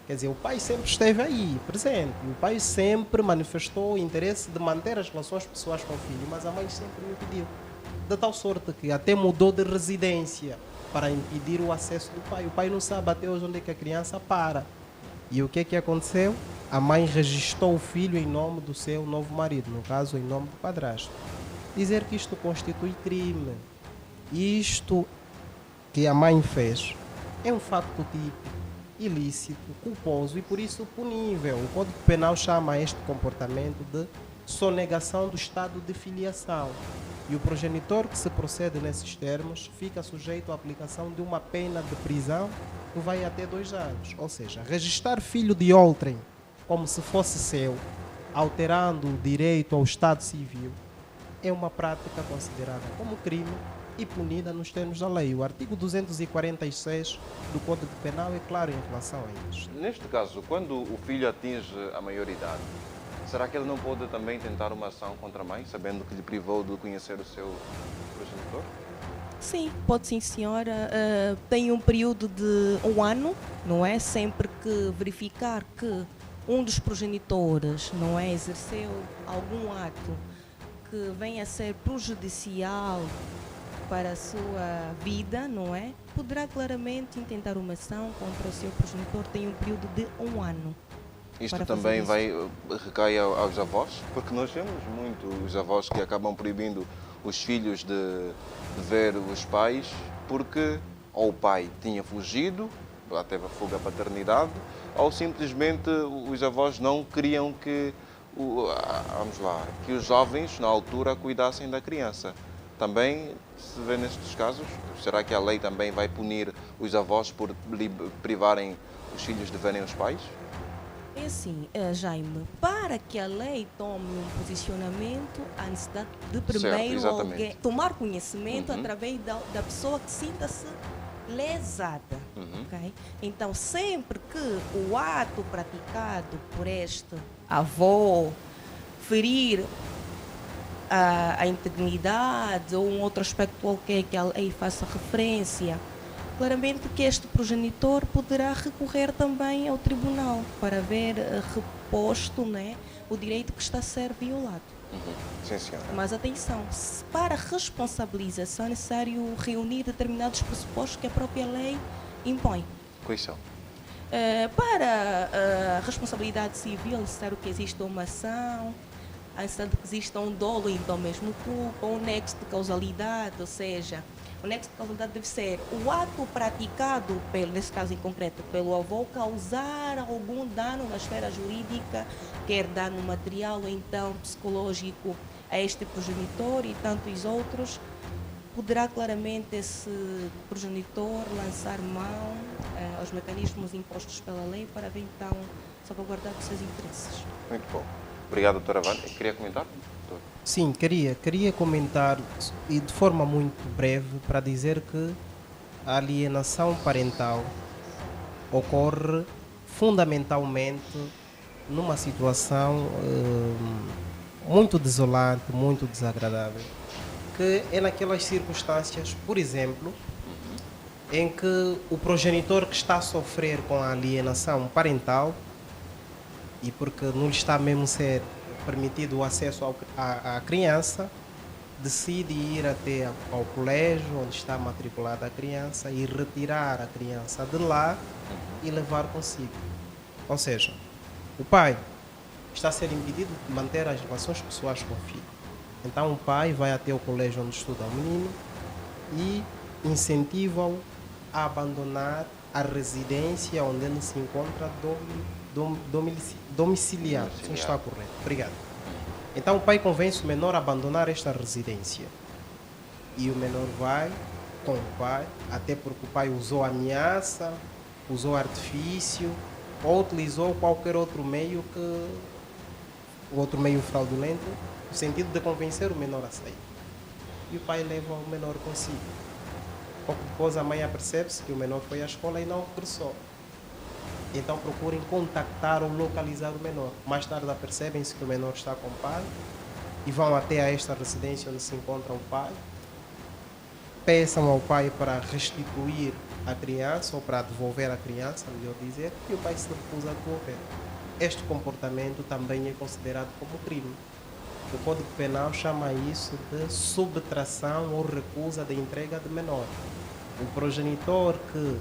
Quer dizer, o pai sempre esteve aí, presente. O pai sempre manifestou o interesse de manter as relações pessoais com o filho, mas a mãe sempre o impediu. De tal sorte que até mudou de residência para impedir o acesso do pai. O pai não sabe até hoje onde é que a criança para. E o que aconteceu? A mãe registrou o filho em nome do seu novo marido, no caso, em nome do padrasto. Dizer que isto constitui crime. isto que a mãe fez é um facto típico, ilícito, culposo e por isso punível. O Código Penal chama este comportamento de sonegação do estado de filiação. E o progenitor que se procede nesses termos fica sujeito à aplicação de uma pena de prisão que vai até 2 anos. Ou seja, registrar filho de outrem como se fosse seu, alterando o direito ao estado civil, é uma prática considerada como crime e punida nos termos da lei. O artigo 246 do Código Penal é claro em relação a isto. Neste caso, quando o filho atinge a maioridade, será que ele não pode também tentar uma ação contra a mãe, sabendo que lhe privou de conhecer o seu progenitor? Sim, pode sim, senhora. Tem um período de 1 ano, não é? Sempre que verificar que um dos progenitores, não é, exerceu algum ato que venha a ser prejudicial para a sua vida, não é? Poderá claramente intentar uma ação contra o seu progenitor. Tem um período de 1 ano. Isto também recai aos avós? Porque nós temos muitos avós que acabam proibindo os filhos de ver os pais porque ou o pai tinha fugido, até a fuga à paternidade, ou simplesmente os avós não queriam que, que os jovens, na altura, cuidassem da criança. Também se vê nestes casos, será que a lei também vai punir os avós por privarem os filhos de verem os pais? É assim, Jaime, para que a lei tome um posicionamento, há necessidade de primeiro alguém tomar conhecimento através da pessoa que sinta-se lesada. Okay? Então, sempre que o ato praticado por este avô ferir a integridade ou um outro aspecto qualquer que a lei faça referência, claramente que este progenitor poderá recorrer também ao tribunal para ver reposto, né, o direito que está a ser violado. Sim, senhora. Mas atenção, para responsabilização é necessário reunir determinados pressupostos que a própria lei impõe. Quais são? Para a responsabilidade civil é necessário que exista uma ação, é necessário que exista um dolo, então mesmo culpa, um nexo de causalidade, ou seja, o nexo de causalidade deve ser o ato praticado, nesse caso em concreto, pelo avô, causar algum dano na esfera jurídica, quer dano material ou então psicológico a este progenitor e tantos outros. Poderá claramente esse progenitor lançar mão aos mecanismos impostos pela lei para ver então salvaguardar os seus interesses. Muito bom. Obrigado, doutora Vânia. Queria comentar? Sim, queria comentar e de forma muito breve para dizer que a alienação parental ocorre fundamentalmente numa situação muito desolante, muito desagradável, que é naquelas circunstâncias, por exemplo, em que o progenitor que está a sofrer com a alienação parental e porque não lhe está mesmo ser permitido o acesso à criança, decide ir até ao colégio onde está matriculada a criança e retirar a criança de lá e levar consigo. Ou seja, o pai está a ser impedido de manter as relações pessoais com o filho. Então o pai vai até o colégio onde estuda o menino e incentiva-o a abandonar a residência onde ele se encontra domiciliar. Sim, está correto. Obrigado. Então o pai convence o menor a abandonar esta residência. E o menor vai com o pai, até porque o pai usou ameaça, usou artifício ou utilizou qualquer outro meio fraudulento, no sentido de convencer o menor a sair. E o pai leva o menor consigo. Pouco depois a mãe apercebe-se que o menor foi à escola e não regressou. Então procurem contactar ou localizar o menor. Mais tarde apercebem-se que o menor está com o pai e vão até a esta residência onde se encontra o pai. Peçam ao pai para restituir a criança ou para devolver a criança, melhor dizer, e o pai se recusa a devolver. Este comportamento também é considerado como crime. O Código Penal chama isso de subtração ou recusa de entrega de menor. O progenitor que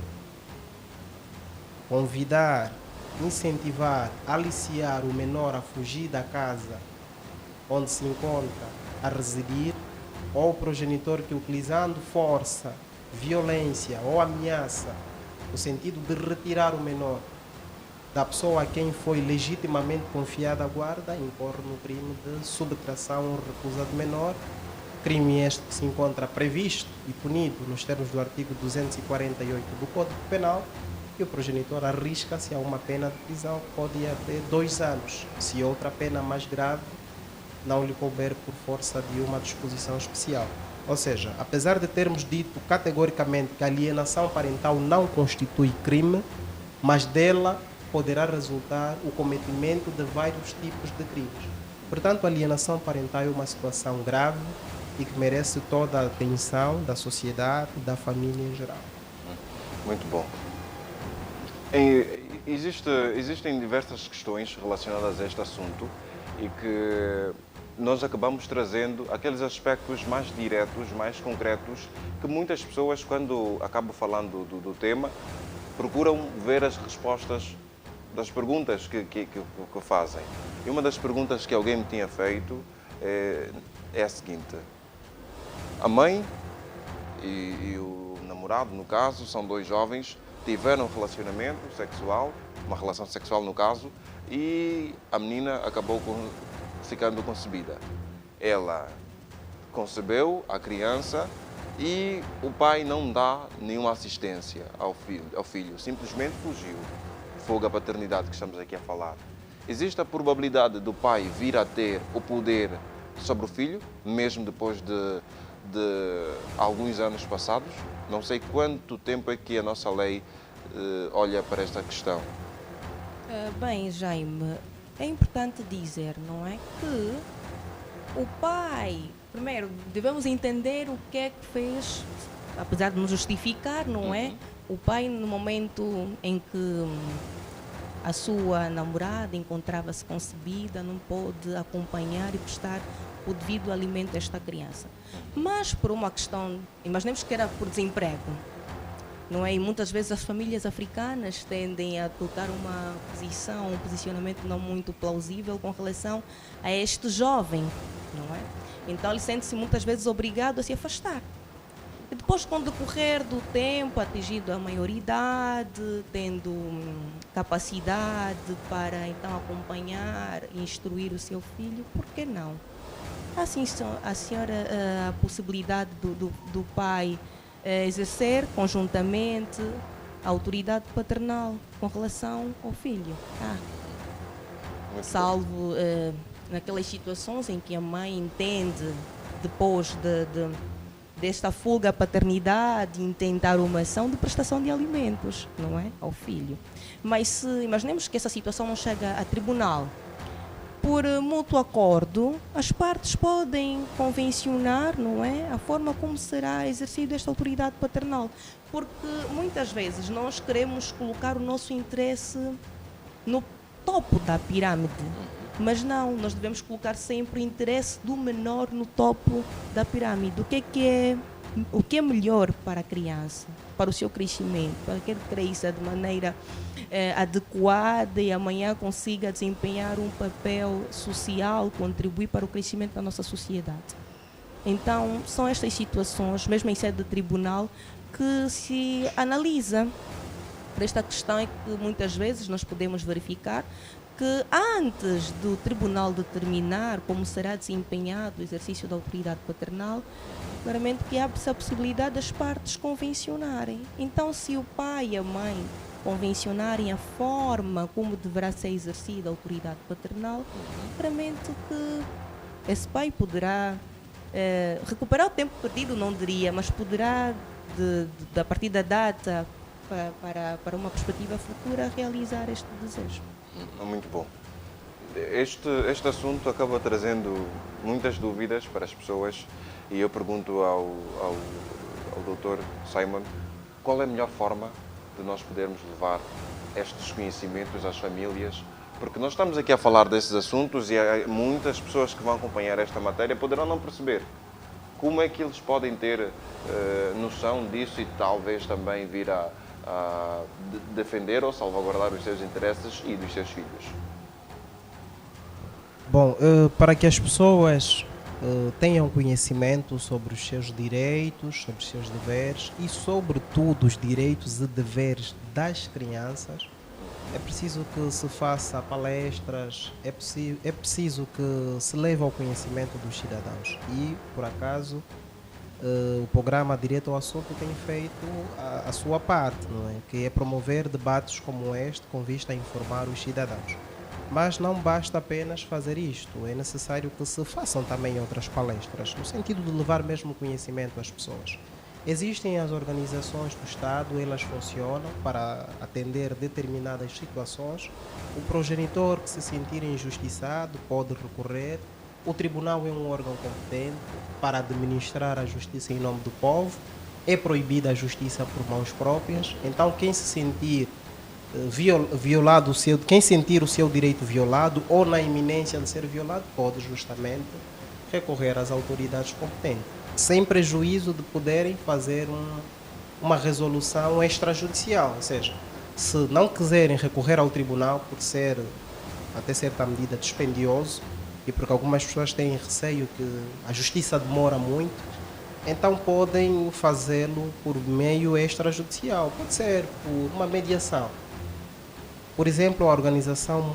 convidar, incentivar, aliciar o menor a fugir da casa onde se encontra a residir, ou o progenitor que, utilizando força, violência ou ameaça, no sentido de retirar o menor da pessoa a quem foi legitimamente confiada a guarda, incorre no crime de subtração ou recusa de menor, crime este que se encontra previsto e punido nos termos do artigo 248 do Código Penal, e o progenitor arrisca-se a uma pena de prisão que pode ir até 2 anos, se outra pena mais grave não lhe couber por força de uma disposição especial. Ou seja, apesar de termos dito categoricamente que a alienação parental não constitui crime, mas dela poderá resultar o cometimento de vários tipos de crimes. Portanto, a alienação parental é uma situação grave e que merece toda a atenção da sociedade e da família em geral. Muito bom. Existem diversas questões relacionadas a este assunto e que nós acabamos trazendo aqueles aspectos mais diretos, mais concretos, que muitas pessoas, quando acabam falando do tema, procuram ver as respostas das perguntas que fazem. E uma das perguntas que alguém me tinha feito é a seguinte: a mãe e o namorado, no caso, são 2 jovens, tiveram um relacionamento sexual, uma relação sexual no caso, e a menina acabou ficando concebida. Ela concebeu a criança e o pai não dá nenhuma assistência ao filho, simplesmente fugiu. Fuga a paternidade que estamos aqui a falar. Existe a probabilidade do pai vir a ter o poder sobre o filho, mesmo depois de alguns anos passados? Não sei quanto tempo é que a nossa lei olha para esta questão. Bem, Jaime, é importante dizer, não é, que o pai, primeiro, devemos entender o que é que fez, apesar de nos justificar, não é? O pai, no momento em que a sua namorada encontrava-se concebida, não pôde acompanhar e prestar o devido alimento a esta criança. Mas por uma questão, imaginemos que era por desemprego, não é? E muitas vezes as famílias africanas tendem a adotar um posicionamento não muito plausível com relação a este jovem, não é? Então ele sente-se muitas vezes obrigado a se afastar. E depois, com o decorrer do tempo, atingido a maioridade, tendo capacidade para então acompanhar e instruir o seu filho, por que não? Assim, a possibilidade do pai exercer conjuntamente a autoridade paternal com relação ao filho. Salvo naquelas situações em que a mãe entende, depois desta fuga à paternidade, intentar uma ação de prestação de alimentos, não é? Ao filho. Mas se imaginemos que essa situação não chega a tribunal, por mútuo acordo, as partes podem convencionar, não é, a forma como será exercida esta autoridade paternal, porque muitas vezes nós queremos colocar o nosso interesse no topo da pirâmide, mas não, nós devemos colocar sempre o interesse do menor no topo da pirâmide. O que é melhor para a criança, para o seu crescimento, para que ele cresça de maneira adequada e amanhã consiga desempenhar um papel social, contribuir para o crescimento da nossa sociedade. Então, são estas situações, mesmo em sede de tribunal, que se analisa. Por esta questão é que muitas vezes nós podemos verificar que antes do tribunal determinar como será desempenhado o exercício da autoridade paternal, claramente que abre-se a possibilidade das partes convencionarem. Então, se o pai e a mãe convencionarem a forma como deverá ser exercida a autoridade paternal, claramente que esse pai poderá recuperar o tempo perdido, não diria, mas poderá, a partir da data para uma perspectiva futura, realizar este desejo. Muito bom. Este assunto acaba trazendo muitas dúvidas para as pessoas e eu pergunto ao Dr. Simon qual é a melhor forma de nós podermos levar estes conhecimentos às famílias, porque nós estamos aqui a falar desses assuntos e muitas pessoas que vão acompanhar esta matéria poderão não perceber como é que eles podem ter noção disso e talvez também vir a defender ou salvaguardar os seus interesses e dos seus filhos. Bom, para que as pessoas tenham conhecimento sobre os seus direitos, sobre os seus deveres e, sobretudo, os direitos e deveres das crianças. É preciso que se faça palestras, é preciso que se leve ao conhecimento dos cidadãos. E, por acaso, o programa Direto ao Assunto tem feito a sua parte, não é? Que é promover debates como este com vista a informar os cidadãos. Mas não basta apenas fazer isto, é necessário que se façam também outras palestras, no sentido de levar mesmo conhecimento às pessoas. Existem as organizações do Estado, elas funcionam para atender determinadas situações. O progenitor que se sentir injustiçado pode recorrer. O tribunal é um órgão competente para administrar a justiça em nome do povo. É proibida a justiça por mãos próprias. Então, quem se sentir violado, quem sentir o seu direito violado ou na iminência de ser violado, pode justamente recorrer às autoridades competentes, sem prejuízo de poderem fazer uma resolução extrajudicial. Ou seja, se não quiserem recorrer ao tribunal por ser, até certa medida, dispendioso, e porque algumas pessoas têm receio que a justiça demora muito, então podem fazê-lo por meio extrajudicial. Pode ser por uma mediação. Por exemplo, a Organização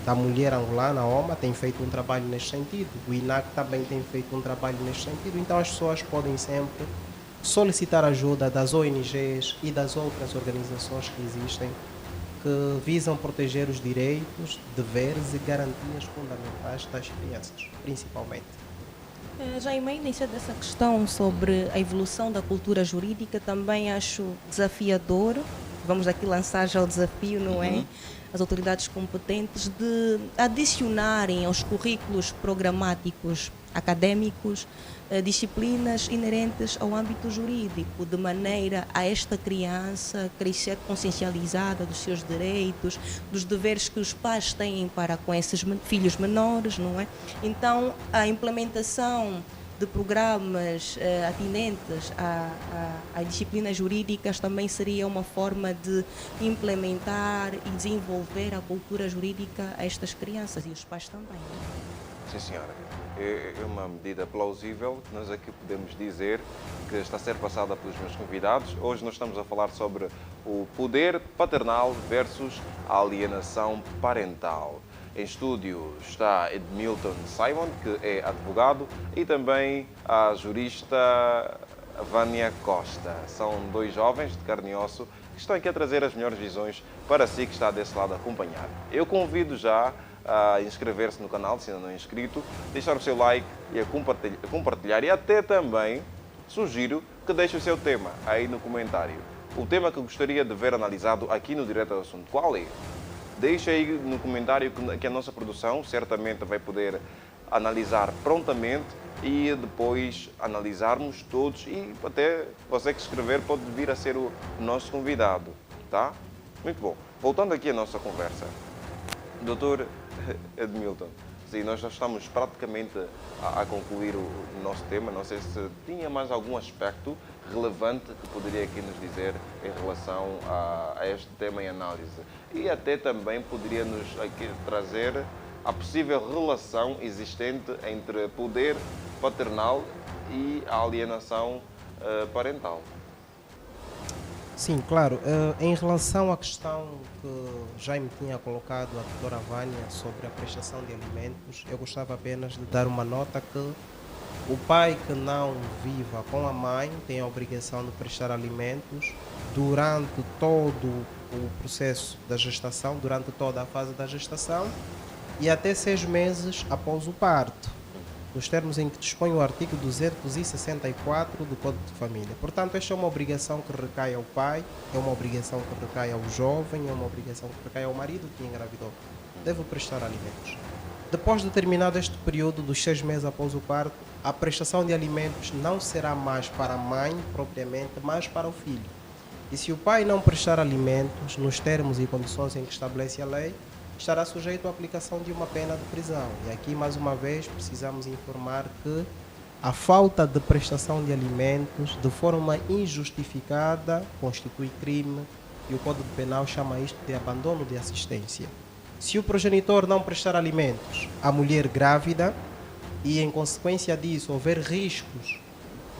da Mulher Angolana, a OMA, tem feito um trabalho neste sentido. O INAC também tem feito um trabalho neste sentido. Então as pessoas podem sempre solicitar ajuda das ONGs e das outras organizações que existem, que visam proteger os direitos, deveres e garantias fundamentais das crianças, principalmente. Jaime, iniciar dessa questão sobre a evolução da cultura jurídica, também acho desafiador. Vamos aqui lançar já o desafio, não é? As autoridades competentes de adicionarem aos currículos programáticos académicos disciplinas inerentes ao âmbito jurídico, de maneira a esta criança crescer consciencializada dos seus direitos, dos deveres que os pais têm para com esses filhos menores, não é? Então, a implementação de programas atinentes a disciplinas jurídicas também seria uma forma de implementar e desenvolver a cultura jurídica a estas crianças e os pais também. Sim, senhora. É uma medida plausível que nós aqui podemos dizer que está a ser passada pelos meus convidados. Hoje nós estamos a falar sobre o poder paternal versus a alienação parental. Em estúdio está Edmilton Simon, que é advogado, e também a jurista Vânia Costa. São dois jovens de carne e osso que estão aqui a trazer as melhores visões para si que está desse lado a acompanhar. Eu convido já a inscrever-se no canal, se ainda não é inscrito, deixar o seu like e a compartilhar, e até também sugiro que deixe o seu tema aí no comentário. O tema que gostaria de ver analisado aqui no Direto ao Assunto, qual é? Deixe aí no comentário que a nossa produção certamente vai poder analisar prontamente e depois analisarmos todos, e até você que escrever pode vir a ser o nosso convidado, tá? Muito bom. Voltando aqui à nossa conversa. Doutor Edmilton, sim, nós já estamos praticamente a concluir o nosso tema. Não sei se tinha mais algum aspecto relevante que poderia aqui nos dizer em relação a este tema em análise. E até também poderia nos aqui trazer a possível relação existente entre poder paternal e a alienação parental. Sim, claro. Em relação à questão que já me tinha colocado a doutora Vânia sobre a prestação de alimentos, eu gostava apenas de dar uma nota que o pai que não viva com a mãe tem a obrigação de prestar alimentos durante todo o processo da gestação, durante toda a fase da gestação e até 6 meses após o parto, nos termos em que dispõe o artigo 264 do Código de Família. Portanto, esta é uma obrigação que recai ao pai, é uma obrigação que recai ao jovem, é uma obrigação que recai ao marido que engravidou. Deve prestar alimentos. Depois de terminado este período dos 6 meses após o parto, a prestação de alimentos não será mais para a mãe propriamente, mas para o filho. E se o pai não prestar alimentos nos termos e condições em que estabelece a lei, estará sujeito à aplicação de uma pena de prisão. E aqui, mais uma vez, precisamos informar que a falta de prestação de alimentos de forma injustificada constitui crime e o Código Penal chama isto de abandono de assistência. Se o progenitor não prestar alimentos à mulher grávida, e, em consequência disso, houver riscos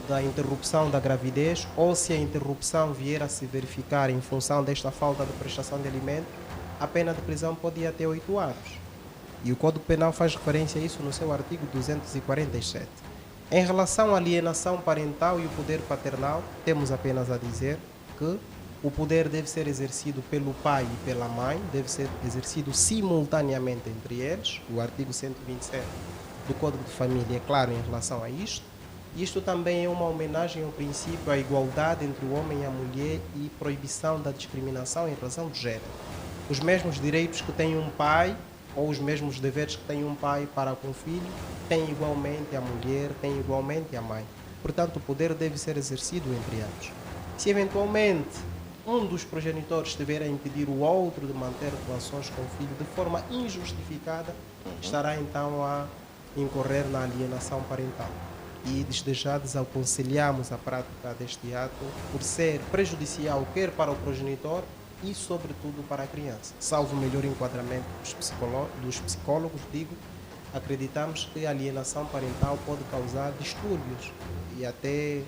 da interrupção da gravidez, ou se a interrupção vier a se verificar em função desta falta de prestação de alimento, a pena de prisão pode ir até 8 anos. E o Código Penal faz referência a isso no seu artigo 247. Em relação à alienação parental e o poder paternal, temos apenas a dizer que o poder deve ser exercido pelo pai e pela mãe, deve ser exercido simultaneamente entre eles. O artigo 127 do Código de Família é claro em relação a isto. Isto também é uma homenagem ao princípio à igualdade entre o homem e a mulher e proibição da discriminação em razão de género. Os mesmos direitos que tem um pai, ou os mesmos deveres que tem um pai para com o filho, tem igualmente a mulher, tem igualmente a mãe. Portanto, o poder deve ser exercido entre ambos. Se eventualmente um dos progenitores estiver a impedir o outro de manter relações com o filho de forma injustificada, estará então a incorrer na alienação parental. E desde já desaconselhamos a prática deste ato por ser prejudicial quer para o progenitor e sobretudo para a criança. Salvo o melhor enquadramento dos psicólogos, acreditamos que a alienação parental pode causar distúrbios e até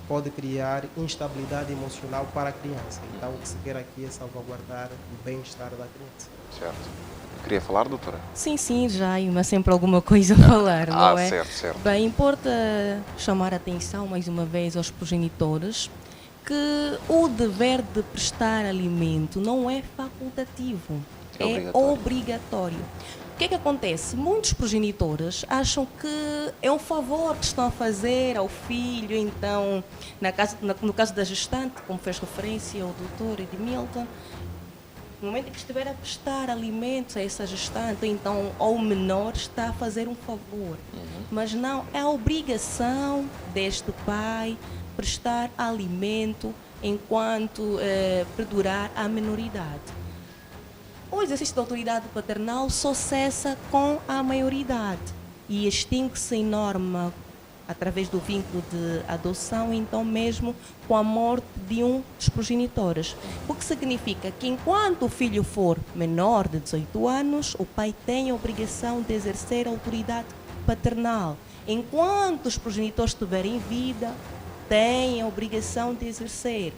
pode criar instabilidade emocional para a criança. Então o que se quer aqui é salvaguardar o bem-estar da criança. Certo. Queria falar, doutora? Sim, Jaime, há sempre alguma coisa a falar, não é? Certo. Bem, importa chamar a atenção mais uma vez aos progenitores que o dever de prestar alimento não é facultativo, é obrigatório. O que é que acontece? Muitos progenitores acham que é um favor que estão a fazer ao filho, então, no caso da gestante, como fez referência o doutor Edmilton, no momento em que estiver a prestar alimentos a essa gestante, então ao menor está a fazer um favor. Mas não, é a obrigação deste pai prestar alimento enquanto perdurar a menoridade. O exercício da autoridade paternal só cessa com a maioridade e extingue-se em norma através do vínculo de adoção, então mesmo com a morte de um dos progenitores. O que significa que enquanto o filho for menor de 18 anos, o pai tem a obrigação de exercer a autoridade paternal. Enquanto os progenitores estiverem em vida, tem a obrigação de exercer.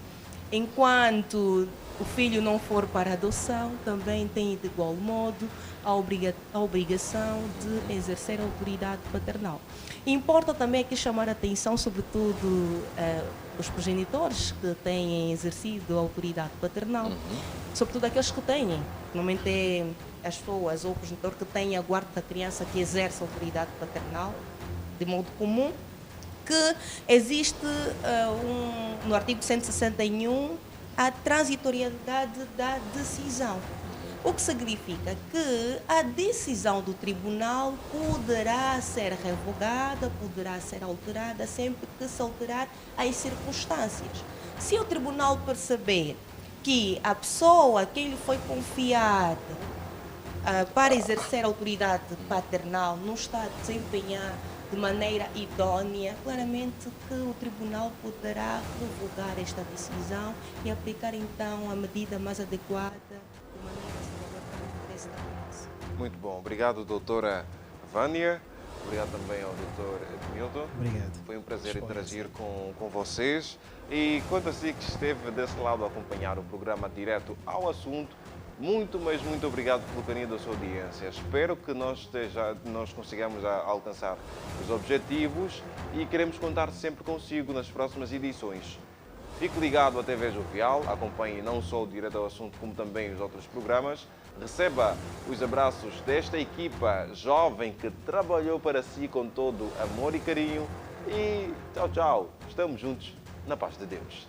Enquanto o filho não for para adoção, também tem de igual modo a obrigação de exercer a autoridade paternal. Importa também aqui chamar a atenção, sobretudo, os progenitores que têm exercido a autoridade paternal, sobretudo aqueles que têm, normalmente é as pessoas ou o progenitor que tem a guarda da criança que exerce a autoridade paternal, de modo comum, que existe no artigo 161 a transitoriedade da decisão. O que significa que a decisão do tribunal poderá ser revogada, poderá ser alterada sempre que se alterar as circunstâncias. Se o tribunal perceber que a pessoa a quem lhe foi confiada para exercer a autoridade paternal não está a desempenhar de maneira idônea, claramente que o tribunal poderá revogar esta decisão e aplicar então a medida mais adequada de maneira a salvaguardar o interesse da criança. Muito bom. Obrigado, doutora Vânia. Obrigado também ao doutor Edmilton. Obrigado. Foi um prazer interagir com vocês. E quanto a si que esteve desse lado a acompanhar o programa direto ao assunto, muito, mas muito obrigado pelo carinho da sua audiência. Espero que nós consigamos alcançar os objetivos e queremos contar sempre consigo nas próximas edições. Fique ligado à TV Jovial, acompanhe não só o Direto ao Assunto, como também os outros programas. Receba os abraços desta equipa jovem que trabalhou para si com todo amor e carinho. E tchau, tchau. Estamos juntos na paz de Deus.